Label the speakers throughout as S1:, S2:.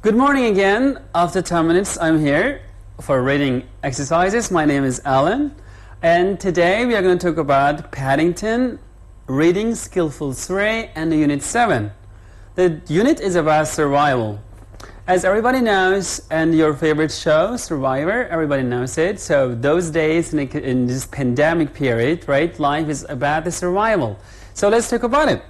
S1: Good morning again. After 10 minutes, I'm here for reading exercises. My name is Alan, and today we are going to talk about Paddington, Reading Skillful 3 and Unit 7. The unit is about survival. As everybody knows, and your favorite show, Survivor, everybody knows it. So those days in this pandemic period, right, life is about the survival. So let's talk about it.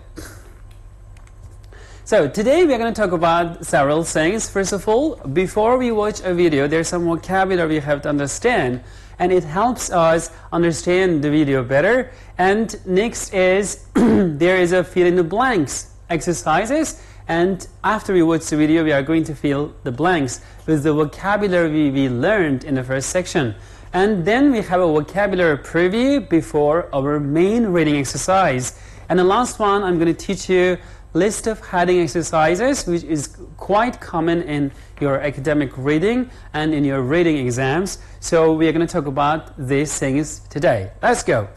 S1: So today we are going to talk about several things. First of all, before we watch a video, there's some vocabulary we have to understand, and it helps us understand the video better. And next is there is a fill in the blanks exercises, and after we watch the video we are going to fill the blanks with the vocabulary we learned in the first section. And then we have a vocabulary preview before our main reading exercise. And the last one, I'm going to teach you list of heading exercises, which is quite common in your academic reading and in your reading exams. So we are going to talk about these things today. Let's go.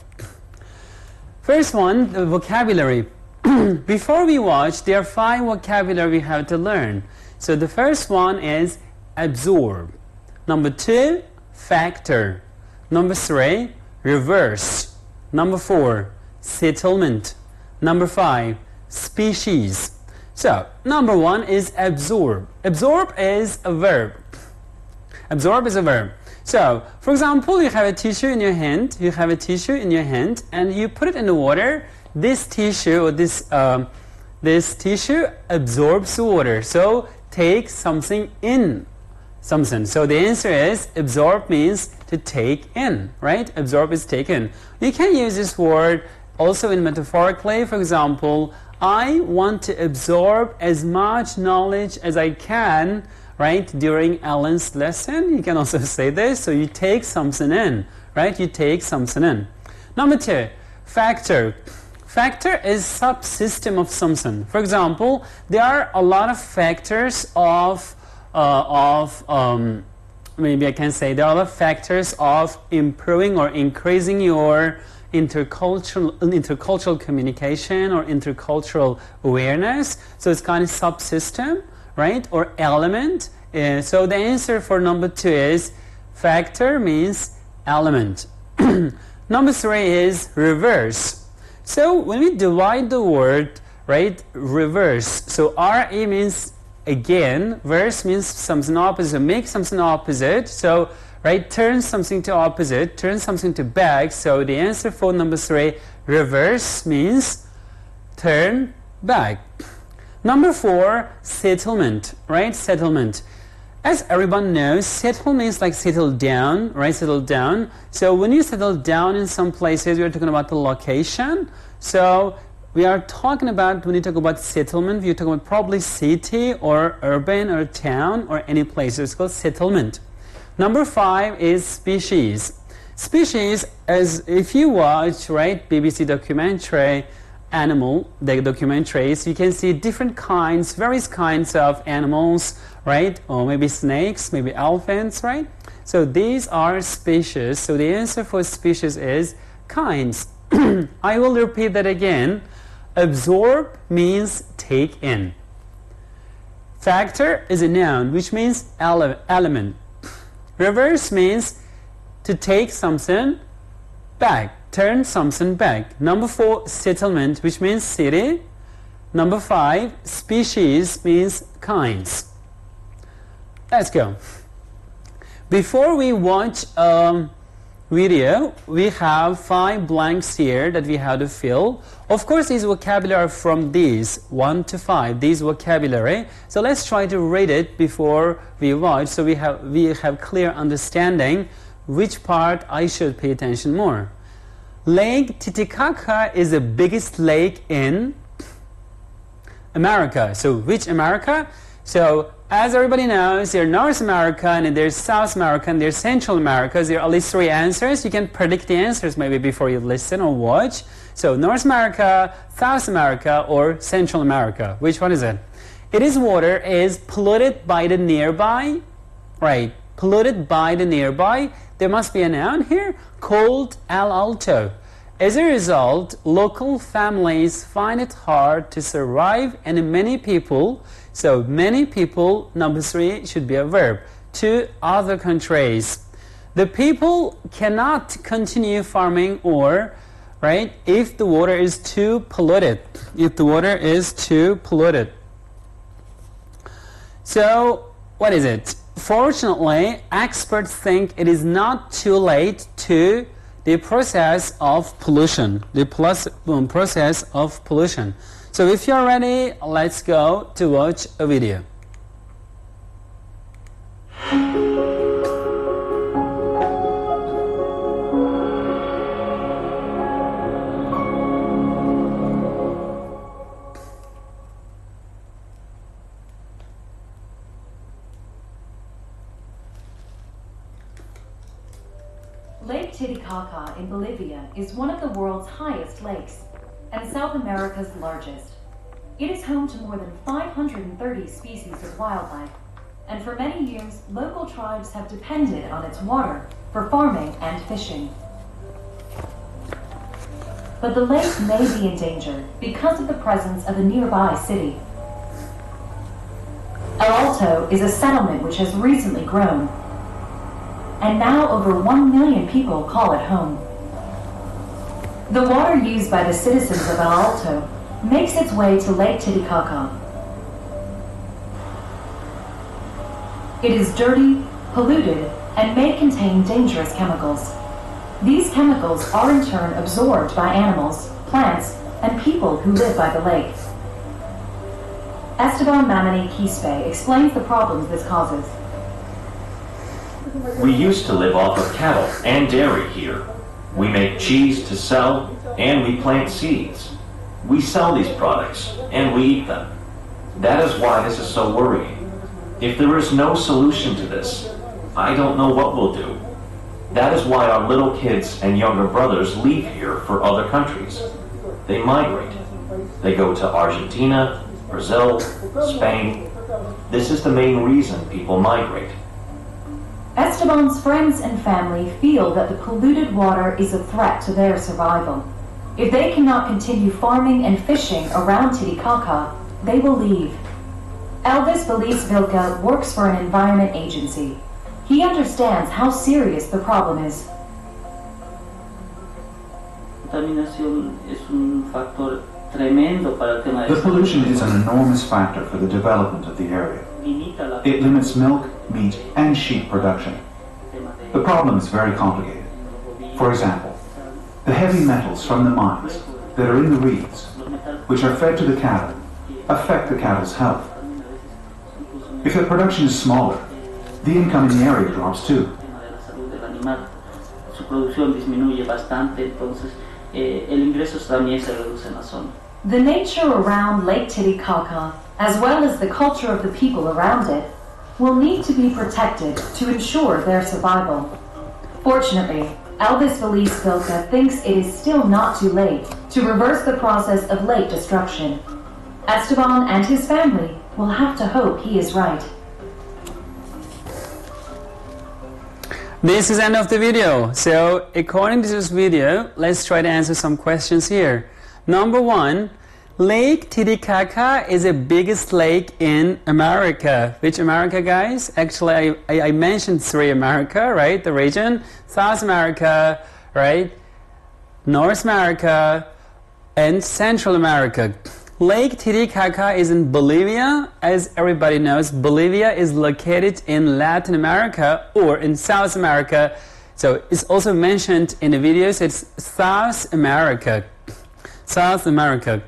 S1: First one, the vocabulary. Before we watch, there are 5 vocabulary we have to learn. So the first one is absorb. Number 2, factor. Number 3, reverse. Number 4, settlement. Number 5, species. So number 1 is absorb. Absorb is a verb. Absorb is a verb. So for example, you have a tissue in your hand. You have a tissue in your hand, and you put it in the water. This tissue or this tissue absorbs the water. So take something in. Something. So the answer is absorb means to take in, right? Absorb is taken. You can use this word also in metaphorically. For example, I want to absorb as much knowledge as I can, right, during Alan's lesson. You can also say this. So you take something in, right? You take something in. Number 2, factor. Factor is subsystem of something. For example, there are a lot of factors maybe I can say there are a lot of factors of improving or increasing your intercultural communication or intercultural awareness. So it's kind of subsystem, right, or element. So the answer for number 2 is factor means element. Number 3 is reverse. So when we divide the word, right, reverse, so RE means again, verse means something opposite, make something opposite. So right, turn something to opposite, turn something to back. So the answer for number 3, reverse means turn back. Number 4, settlement, right? Settlement. As everyone knows, settle means like settle down, right? Settle down. So when you settle down in some places, we are talking about the location. So we are talking about, when you talk about settlement, you're talking about probably city or urban or town or any place. So it's called settlement. Number 5 is species. Species, as if you watch, right, BBC documentary, animal, the documentaries, you can see different kinds, various kinds of animals, right, or maybe snakes, maybe elephants, right? So these are species. So the answer for species is kinds. I will repeat that again. Absorb means take in. Factor is a noun, which means element. Reverse means to take something back, turn something back. Number 4, settlement, which means city. Number 5, species means kinds. Let's go. Before we watch video, we have 5 blanks here that we have to fill. Of course, these vocabulary are from these 1 to 5, these vocabulary. So let's try to read it before we watch, so we have clear understanding which part I should pay attention more. Lake Titicaca is the biggest lake in America. So which America? So as everybody knows, there's North America, and there's South America, and there's Central America. There are at least 3 answers. You can predict the answers maybe before you listen or watch. So North America, South America, or Central America. Which one is it? It is water is polluted by the nearby, right? Polluted by the nearby. There must be a noun here called El Alto. As a result, local families find it hard to survive, and many people, so many people, number 3 should be a verb, to other countries. The people cannot continue farming or, right, if the water is too polluted. If the water is too polluted. So, what is it? Fortunately, experts think it is not too late to the process of pollution. The process of pollution. So if you're ready, let's go to watch a video.
S2: Lake Titicaca in Bolivia is one of the world's highest lakes and South America's largest. It is home to more than 530 species of wildlife, and for many years, local tribes have depended on its water for farming and fishing. But the lake may be in danger because of the presence of a nearby city. El Alto is a settlement which has recently grown, and now over 1 million people call it home. The water used by the citizens of El Alto makes its way to Lake Titicaca. It is dirty, polluted, and may contain dangerous chemicals. These chemicals are in turn absorbed by animals, plants, and people who live by the lake. Esteban Mamani Quispe explains the problems this causes.
S3: We used to live off of cattle and dairy here. We make cheese to sell, and we plant seeds. We sell these products, and we eat them. That is why this is so worrying. If there is no solution to this, I don't know what we'll do. That is why our little kids and younger brothers leave here for other countries. They migrate. They go to Argentina, Brazil, Spain. This is the main reason people migrate.
S2: Esteban's friends and family feel that the polluted water is a threat to their survival. If they cannot continue farming and fishing around Titicaca, they will leave. Elvis Feliz Vilca works for an environment agency. He understands how serious the problem is.
S4: The pollution is an enormous factor for the development of the area. It limits milk, meat, and sheep production. The problem is very complicated. For example, the heavy metals from the mines that are in the reeds, which are fed to the cattle, affect the cattle's health. If the production is smaller, the income in the area drops too.
S2: The nature around Lake Titicaca, as well as the culture of the people around it, will need to be protected to ensure their survival. Fortunately, Elvis Feliz Vilca thinks it is still not too late to reverse the process of lake destruction. Esteban and his family will have to hope he is right.
S1: This is the end of the video. So according to this video, let's try to answer some questions here. Number 1, Lake Titicaca is the biggest lake in America. Which America, guys? Actually, I mentioned 3 America, right? The region. South America, right? North America, and Central America. Lake Titicaca is in Bolivia. As everybody knows, Bolivia is located in Latin America or in South America. So it's also mentioned in the videos. It's South America. South America.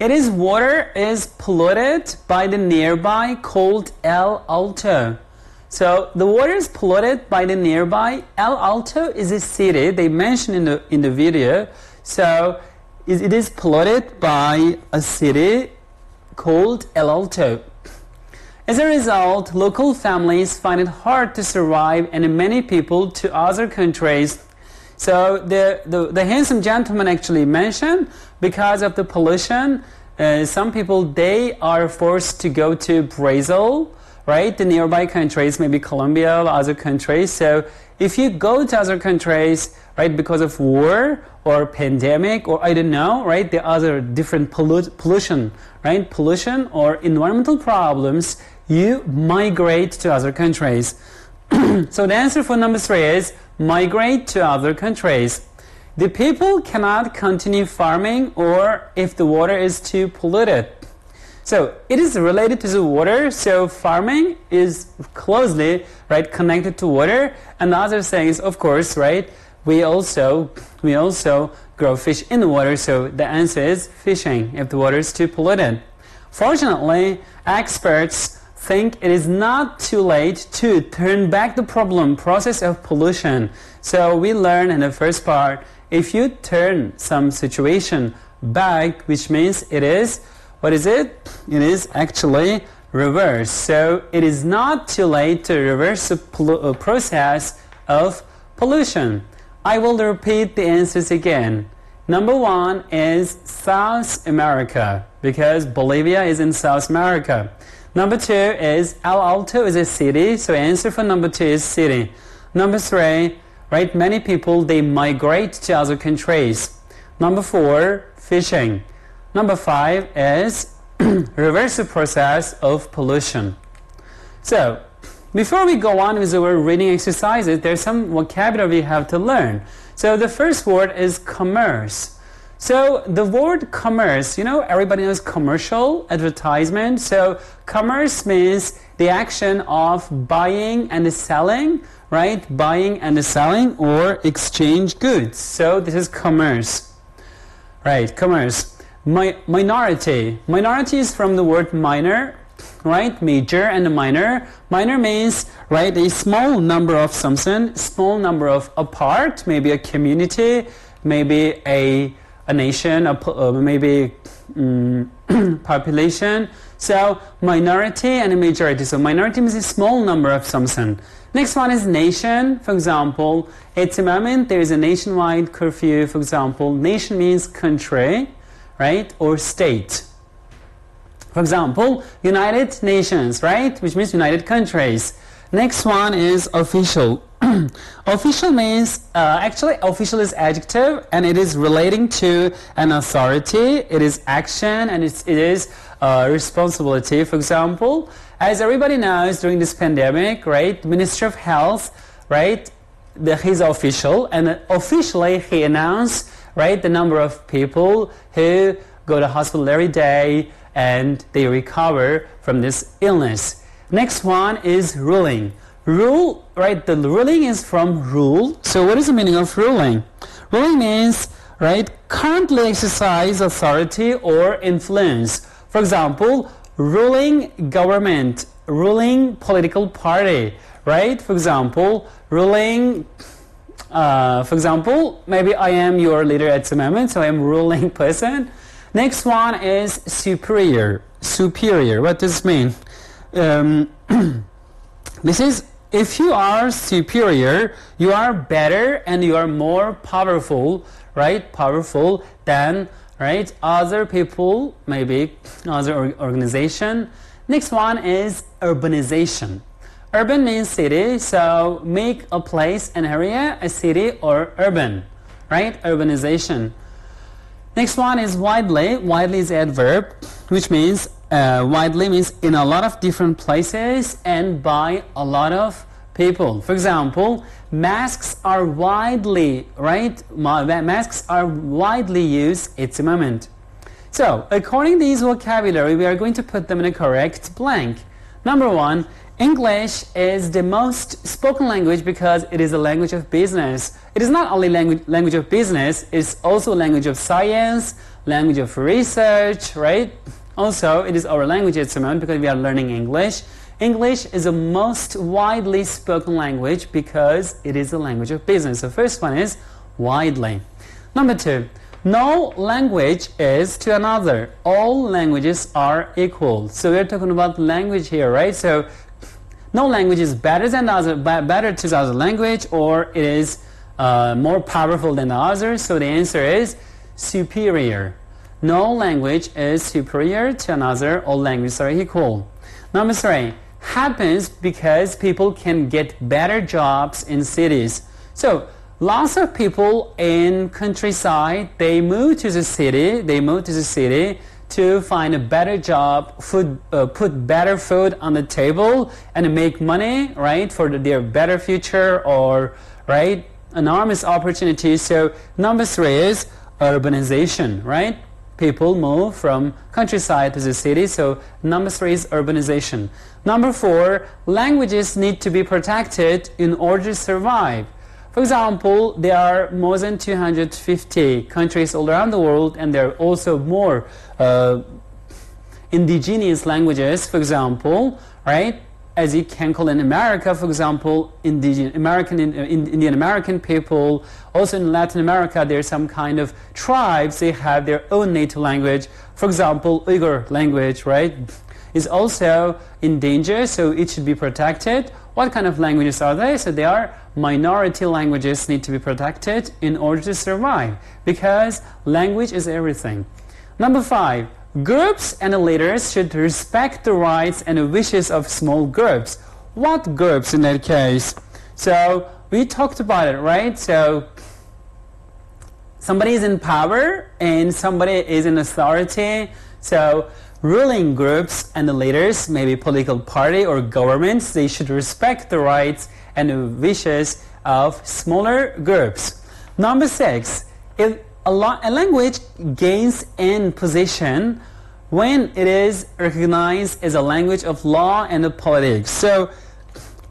S1: Its water is polluted by the nearby called El Alto. So the water is polluted by the nearby. El Alto is a city they mentioned in the video. So it is polluted by a city called El Alto. As a result, local families find it hard to survive, and many people to other countries. So the handsome gentleman actually mentioned, because of the pollution, some people, they are forced to go to Brazil, right, the nearby countries, maybe Colombia or other countries. So if you go to other countries, right, because of war or pandemic or I don't know, right, the other different pollution, right, pollution or environmental problems, you migrate to other countries. So the answer for number 3 is migrate to other countries. The people cannot continue farming or if the water is too polluted. So it is related to the water, so farming is closely, right, connected to water. And the other thing is, of course, right, we also grow fish in the water, so the answer is fishing if the water is too polluted. Fortunately, experts think it is not too late to turn back the process of pollution. So we learned in the first part, if you turn some situation back, which means it is, what is it? It is actually reverse. So it is not too late to reverse the process of pollution. I will repeat the answers again. Number 1 is South America, because Bolivia is in South America. Number 2 is El Alto is a city, so answer for number 2 is city. Number 3, right, many people, they migrate to other countries. Number 4, fishing. Number 5 is reverse the process of pollution. So, before we go on with our reading exercises, there's some vocabulary we have to learn. So the first word is commerce. So the word commerce, you know, everybody knows commercial, advertisement. So commerce means the action of buying and selling, right? Buying and selling or exchange goods. So this is commerce, right? Commerce. Minority. Minority is from the word minor, right? Major and minor. Minor means, right, a small number of something, small number of a part, maybe a community, maybe a nation, maybe population. So minority and a majority. So minority means a small number of something. Next one is nation. For example, at the moment there is a nationwide curfew. For example, nation means country, right, or state. For example, United Nations, right, which means United Countries. Next one is official. Official means, actually official is adjective and it is relating to an authority, it is action and it is responsibility. For example, as everybody knows during this pandemic, right, Minister of Health, right, he's official and officially he announced, right, the number of people who go to hospital every day and they recover from this illness. Next one is ruling. Rule, right, the ruling is from rule. So what is the meaning of ruling? Ruling means, right, currently exercise authority or influence. For example, ruling government, ruling political party, right? For example, ruling, maybe I am your leader at the moment, so I am ruling person. Next one is superior. Superior, what does this mean? This is, if you are superior, you are better and you are more powerful, right? Powerful than, right, other people, maybe other organization. Next one is urbanization. Urban means city, so make a place, an area, a city or urban, right? Urbanization. Next one is widely. Widely is adverb, which means widely means in a lot of different places and by a lot of people. For example, masks are widely, right? Masks are widely used at the moment. So, according to these vocabulary, we are going to put them in a correct blank. Number 1, English is the most spoken language because it is a language of business. It is not only language of business, it's also language of science, language of research, right? Also, it is our language at the moment because we are learning English. English is the most widely spoken language because it is a language of business. The first one is widely. Number 2, no language is to another. All languages are equal. So we're talking about language here, right? So no language is better to the other language, or it is more powerful than the other. So the answer is superior. No language is superior to another. All languages are equal. Number 3, happens because people can get better jobs in cities. So lots of people in countryside, they move to the city to find a better job, put better food on the table and make money, right, for their better future, or right, enormous opportunities. So number 3 is urbanization, right? People move from countryside to the city, so number 3 is urbanization. Number 4, languages need to be protected in order to survive. For example, there are more than 250 countries all around the world, and there are also more indigenous languages, for example, right? As you can call in America, for example, Indian American people. Also in Latin America, there's some kind of tribes, they have their own native language. For example, Uyghur language, right, is also in danger, so it should be protected. What kind of languages are they? So they are minority languages, need to be protected in order to survive, because language is everything. Number 5, groups and leaders should respect the rights and wishes of small groups. What groups in that case? So we talked about it, right? So somebody is in power and somebody is in authority. So ruling groups and the leaders, maybe political party or governments, they should respect the rights and the wishes of smaller groups. Number 6, if a language gains in position when it is recognized as a language of law and of politics. So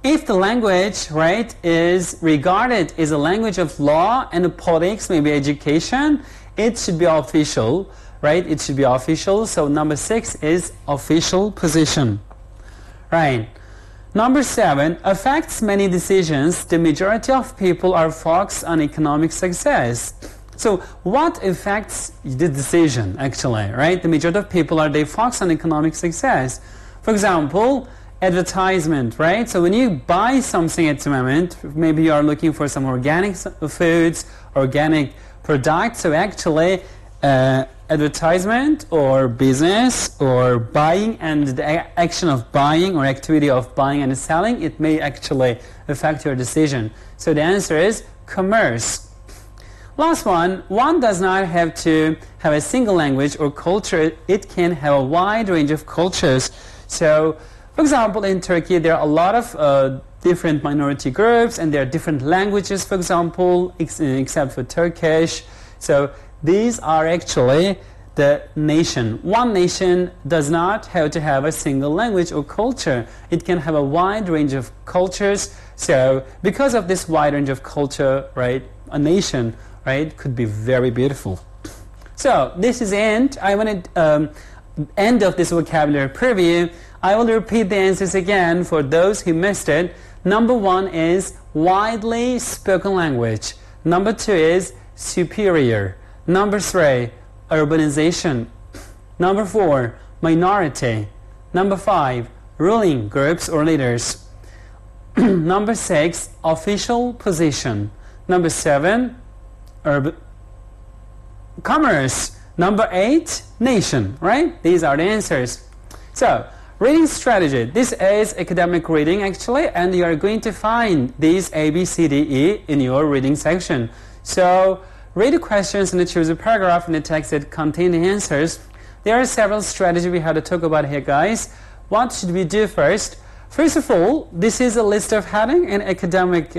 S1: if the language, right, is regarded as a language of law and of politics, maybe education, it should be official, right? It should be official. So number 6 is official position, right? Number 7, affects many decisions. The majority of people are focused on economic success. So what affects the decision actually, right? The majority of people they focus on economic success. For example, advertisement, right? So when you buy something at the moment, maybe you are looking for some organic foods, organic products. So actually advertisement or business or buying and the action of buying or activity of buying and selling, it may actually affect your decision. So the answer is commerce. Last one does not have to have a single language or culture. It can have a wide range of cultures. So, for example, in Turkey, there are a lot of different minority groups, and there are different languages, for example, except for Turkish. So, these are actually the nation. One nation does not have to have a single language or culture. It can have a wide range of cultures. So, because of this wide range of culture, right, a nation, right, could be very beautiful. So this is the end. I want to end of this vocabulary preview. I will repeat the answers again for those who missed it. Number 1 is widely spoken language. Number 2 is superior. Number 3, urbanization. Number 4, minority. Number 5, ruling groups or leaders. Number 6, official position. Number 7, commerce. Number 8, nation, right? These are the answers. So, reading strategy. This is academic reading actually, and you are going to find these A, B, C, D, E in your reading section. So, read the questions and choose a paragraph in the text that contain the answers. There are several strategies we have to talk about here, guys. What should we do first? First of all, this is a list of heading in academic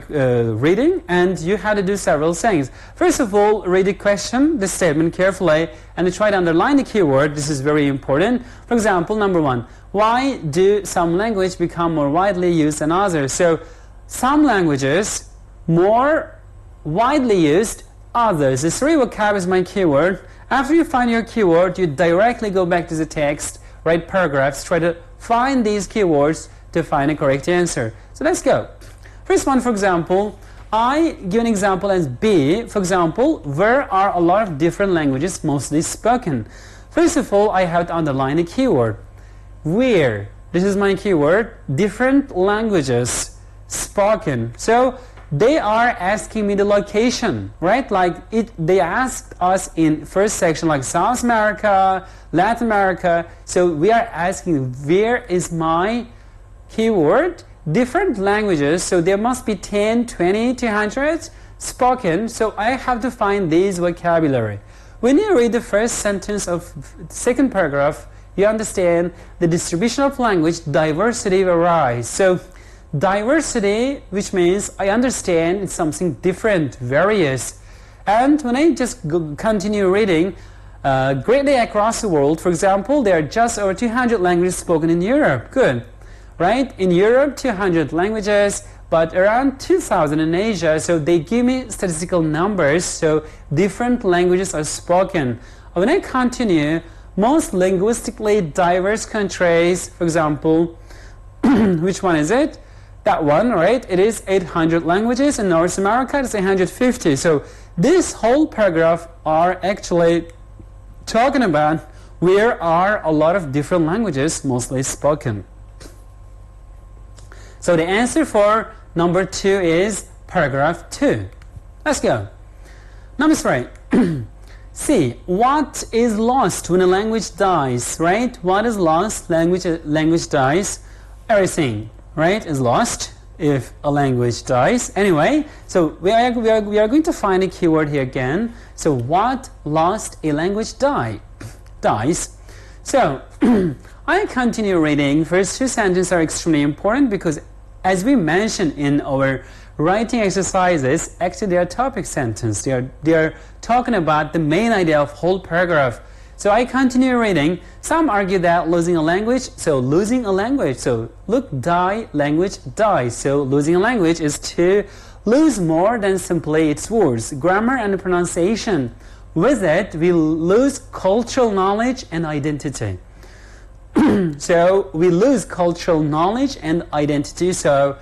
S1: reading, and you have to do several things. First of all, read the question, the statement carefully, and try to underline the keyword. This is very important. For example, number 1, why do some languages become more widely used than others? So, some languages more widely used, others. The 3 vocab is my keyword. After you find your keyword, you directly go back to the text, write paragraphs, try to find these keywords to find a correct answer. So let's go. First one, for example, I give an example as B. For example, where are a lot of different languages mostly spoken? First of all, I have to underline a keyword. Where? This is my keyword. Different languages spoken. So they are asking me the location, right? Like they asked us in first section like South America, Latin America. So we are asking where is my keyword? Different languages, so there must be 10, 20, 200 spoken. So I have to find these vocabulary. When you read the first sentence of second paragraph, you understand the distribution of language, diversity varies. So diversity, which means I understand it's something different, various. And when I just continue reading, greatly across the world, for example, there are just over 200 languages spoken in Europe. Good, right? In Europe, 200 languages, but around 2,000 in Asia. So they give me statistical numbers, so different languages are spoken. When I continue, most linguistically diverse countries, for example, which one is it? That one, right? It is 800 languages. In North America, it's 150. So this whole paragraph are actually talking about where are a lot of different languages mostly spoken. So the answer for number 2 is paragraph 2. Let's go. Number 3. See, what is lost when a language dies, right? What is lost? Language dies. Everything, right, is lost if a language dies. Anyway, so we are going to find a keyword here again. So what lost a language dies. So I continue reading. First two sentences are extremely important because as we mentioned in our writing exercises, actually they are topic sentence. They are talking about the main idea of whole paragraph. So I continue reading. Some argue that losing a language, so losing a language. So look, die, language, die. So losing a language is to lose more than simply its words, grammar and pronunciation. With it, we lose cultural knowledge and identity. So we lose cultural knowledge and identity. So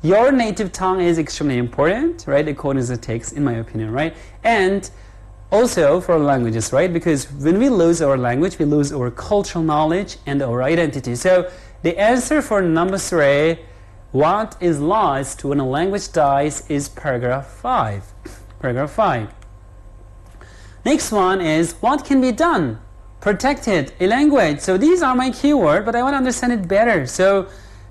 S1: your native tongue is extremely important, right? According to the text, in my opinion, right? And also for languages, right? Because when we lose our language, we lose our cultural knowledge and our identity. So the answer for number 3, what is lost when a language dies, is paragraph 5. Paragraph 5. Next one is what can be done? Protected a language. So these are my keyword, but I want to understand it better. So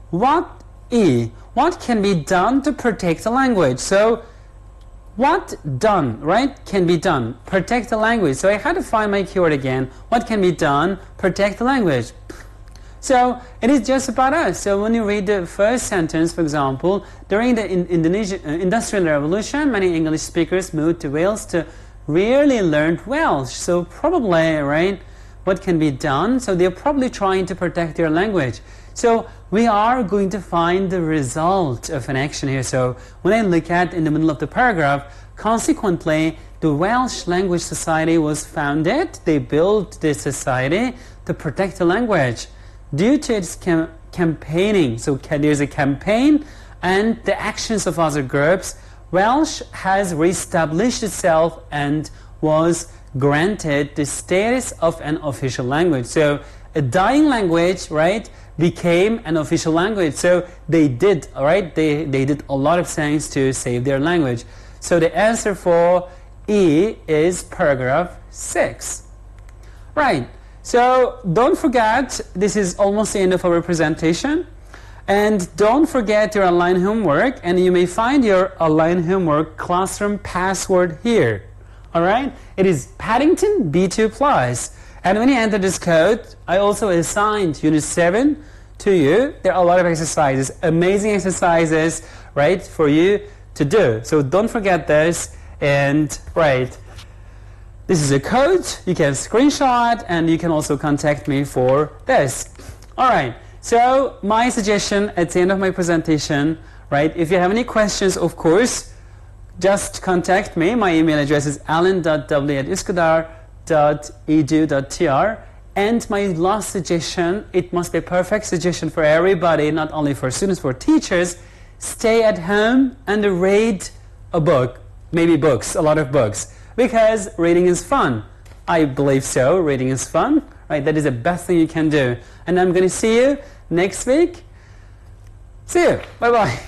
S1: what can be done to protect a language? So what done, right, can be done? Protect the language. So I had to find my keyword again. What can be done? Protect the language. So it is just about us. So when you read the first sentence, for example, during the Indonesian Industrial Revolution, many English speakers moved to Wales to really learn Welsh. So probably, right, what can be done? So they're probably trying to protect their language. So we are going to find the result of an action here. So when I look at in the middle of the paragraph, consequently, the Welsh Language Society was founded. They built this society to protect the language due to its campaigning. So there's a campaign and the actions of other groups. Welsh has reestablished itself and was granted the status of an official language. So a dying language, right, became an official language. So they did, all right, they did a lot of things to save their language. So the answer for E is paragraph 6. Right, so don't forget, this is almost the end of our presentation. And don't forget your online homework, and you may find your online homework classroom password here. All right, it is Paddington B2+. And when you enter this code, I also assigned Unit 7 to you. There are a lot of exercises, amazing exercises, right, for you to do. So don't forget this. And, right, this is a code. You can screenshot, and you can also contact me for this. All right, so my suggestion at the end of my presentation, right, if you have any questions, of course, just contact me. My email address is alan.w@uskudar.edu.tr. And my last suggestion, it must be a perfect suggestion for everybody, not only for students, for teachers. Stay at home and read a book, maybe books, a lot of books, because reading is fun. I believe so. Reading is fun, right? That is the best thing you can do. And I'm going to see you next week. See you. Bye-bye.